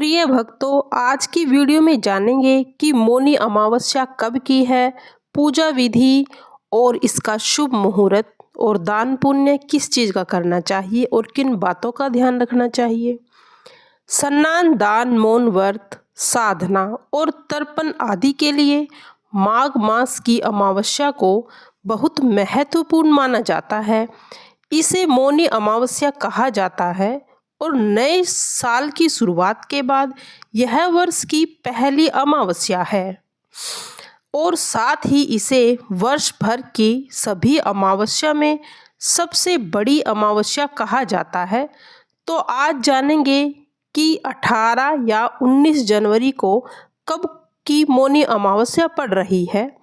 प्रिय भक्तों, आज की वीडियो में जानेंगे कि मौनी अमावस्या कब की है, पूजा विधि और इसका शुभ मुहूर्त और दान पुण्य किस चीज़ का करना चाहिए और किन बातों का ध्यान रखना चाहिए। स्नान, दान, मौन व्रत, साधना और तर्पण आदि के लिए माघ मास की अमावस्या को बहुत महत्वपूर्ण माना जाता है। इसे मौनी अमावस्या कहा जाता है और नए साल की शुरुआत के बाद यह वर्ष की पहली अमावस्या है और साथ ही इसे वर्ष भर की सभी अमावस्या में सबसे बड़ी अमावस्या कहा जाता है। तो आज जानेंगे कि 18 या 19 जनवरी को कब की मौनी अमावस्या पड़ रही है।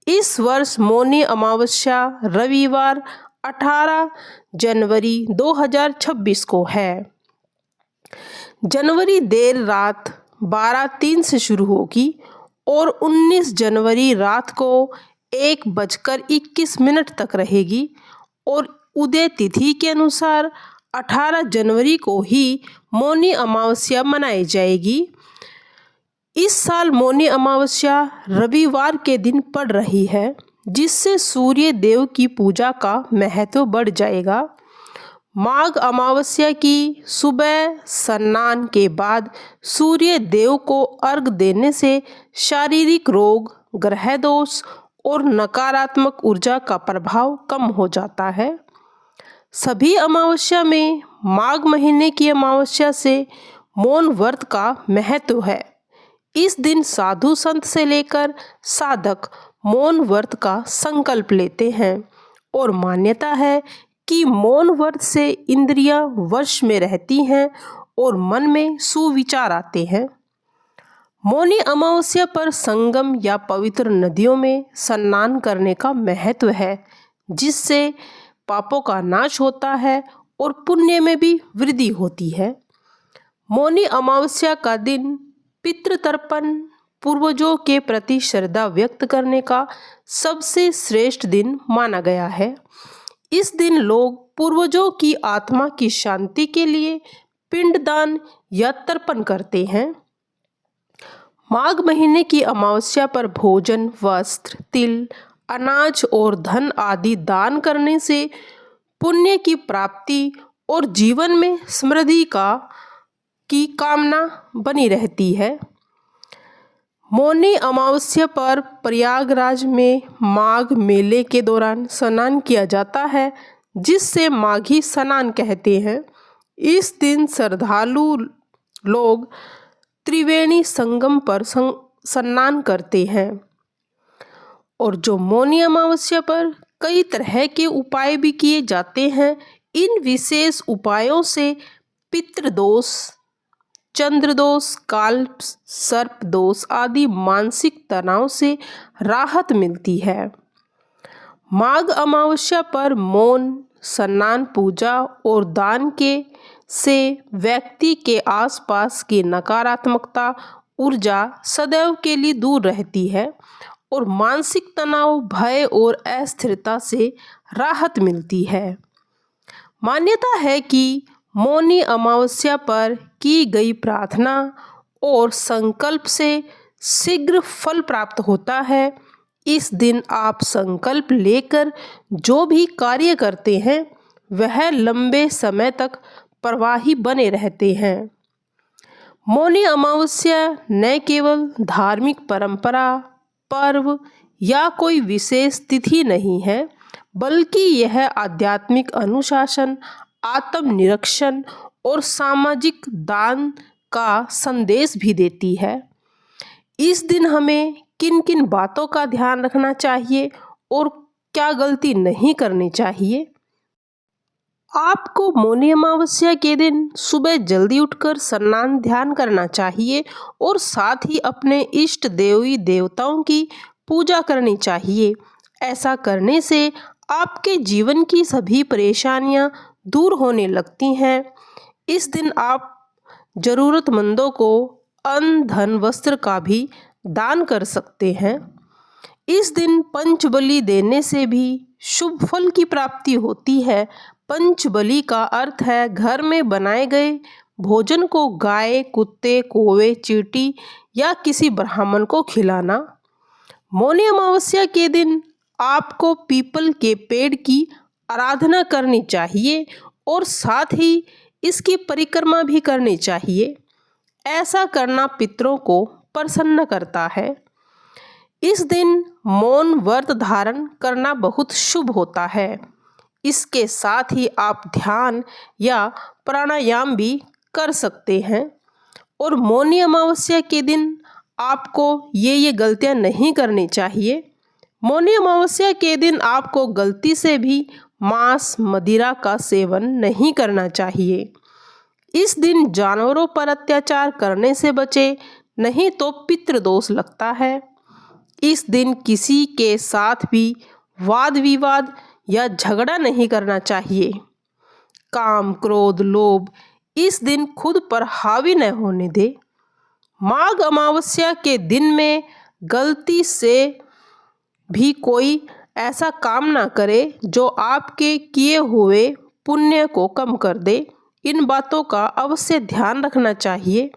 इस वर्ष मौनी अमावस्या रविवार 18 जनवरी 2026 को है। जनवरी देर रात 12:03 से शुरू होगी और 19 जनवरी रात को 1:21 तक रहेगी और उदय तिथि के अनुसार 18 जनवरी को ही मौनी अमावस्या मनाई जाएगी। इस साल मौनी अमावस्या रविवार के दिन पड़ रही है, जिससे सूर्य देव की पूजा का महत्व बढ़ जाएगा। माघ अमावस्या की सुबह स्नान के बाद सूर्य देव को अर्घ देने से शारीरिक रोग, ग्रह दोष और नकारात्मक ऊर्जा का प्रभाव कम हो जाता है। सभी अमावस्या में माघ महीने की अमावस्या से मौन व्रत का महत्व है। इस दिन साधु संत से लेकर साधक मौन व्रत का संकल्प लेते हैं और मान्यता है कि मौन व्रत से इंद्रियां वश में रहती हैं और मन में सुविचार आते हैं। मौनी अमावस्या पर संगम या पवित्र नदियों में स्नान करने का महत्व है, जिससे पापों का नाश होता है और पुण्य में भी वृद्धि होती है। मौनी अमावस्या का दिन पितृतर्पण, पूर्वजों के प्रति श्रद्धा व्यक्त करने का सबसे श्रेष्ठ दिन माना गया है। इस दिन लोग पूर्वजों की आत्मा की शांति के लिए पिंडदान या तर्पण करते हैं। माघ महीने की अमावस्या पर भोजन, वस्त्र, तिल, अनाज और धन आदि दान करने से पुण्य की प्राप्ति और जीवन में समृद्धि की कामना बनी रहती है। मौनी अमावस्या पर प्रयागराज में माघ मेले के दौरान स्नान किया जाता है, जिससे माघी स्नान कहते हैं। इस दिन श्रद्धालु लोग त्रिवेणी संगम पर स्नान करते हैं और जो मौनी अमावस्या पर कई तरह के उपाय भी किए जाते हैं। इन विशेष उपायों से पितृदोष, चंद्र दोष, काल सर्प दोष आदि मानसिक तनाव से राहत मिलती है। माघ अमावस्या पर मौन, स्नान, पूजा और दान से व्यक्ति के आसपास की नकारात्मकता ऊर्जा सदैव के लिए दूर रहती है और मानसिक तनाव, भय और अस्थिरता से राहत मिलती है। मान्यता है कि मौनी अमावस्या पर की गई प्रार्थना और संकल्प से शीघ्र फल प्राप्त होता है। इस दिन आप संकल्प लेकर जो भी कार्य करते हैं वह लंबे समय तक प्रवाही बने रहते हैं। मौनी अमावस्या न केवल धार्मिक परंपरा, पर्व या कोई विशेष तिथि नहीं है, बल्कि यह आध्यात्मिक अनुशासन, आत्मनिरीक्षण और सामाजिक दान का संदेश भी देती है। इस दिन हमें किन किन बातों का ध्यान रखना चाहिए और क्या गलती नहीं करनी चाहिए। आपको मौनी अमावस्या के दिन सुबह जल्दी उठकर स्नान ध्यान करना चाहिए और साथ ही अपने इष्ट देवी देवताओं की पूजा करनी चाहिए। ऐसा करने से आपके जीवन की सभी परेशानियां दूर होने लगती हैं। इस दिन आप जरूरतमंदों को अन्न, धन, वस्त्र का भी दान कर सकते हैं। इस दिन पंचबली देने से भी शुभ फल की प्राप्ति होती है। पंचबली का अर्थ है घर में बनाए गए भोजन को गाय, कुत्ते, कौवे, चींटी या किसी ब्राह्मण को खिलाना। मौनी अमावस्या के दिन आपको पीपल के पेड़ की आराधना करनी चाहिए और साथ ही इसकी परिक्रमा भी करनी चाहिए। ऐसा करना पितरों को प्रसन्न करता है। इस दिन मौन व्रत धारण करना बहुत शुभ होता है। इसके साथ ही आप ध्यान या प्राणायाम भी कर सकते हैं। और मौनी अमावस्या के दिन आपको ये गलतियां नहीं करनी चाहिए। मौनी अमावस्या के दिन आपको गलती से भी मांस, मदिरा का सेवन नहीं करना चाहिए। इस दिन जानवरों पर अत्याचार करने से बचें, नहीं तो पितृदोष लगता है। इस दिन किसी के साथ भी वाद विवाद या झगड़ा नहीं करना चाहिए। काम, क्रोध, लोभ इस दिन खुद पर हावी न होने दे। माघ अमावस्या के दिन में गलती से भी कोई ऐसा काम ना करे जो आपके किए हुए पुण्य को कम कर दे। इन बातों का अवश्य ध्यान रखना चाहिए।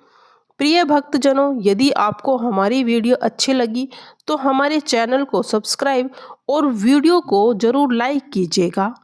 प्रिय भक्तजनों, यदि आपको हमारी वीडियो अच्छी लगी तो हमारे चैनल को सब्सक्राइब और वीडियो को ज़रूर लाइक कीजिएगा।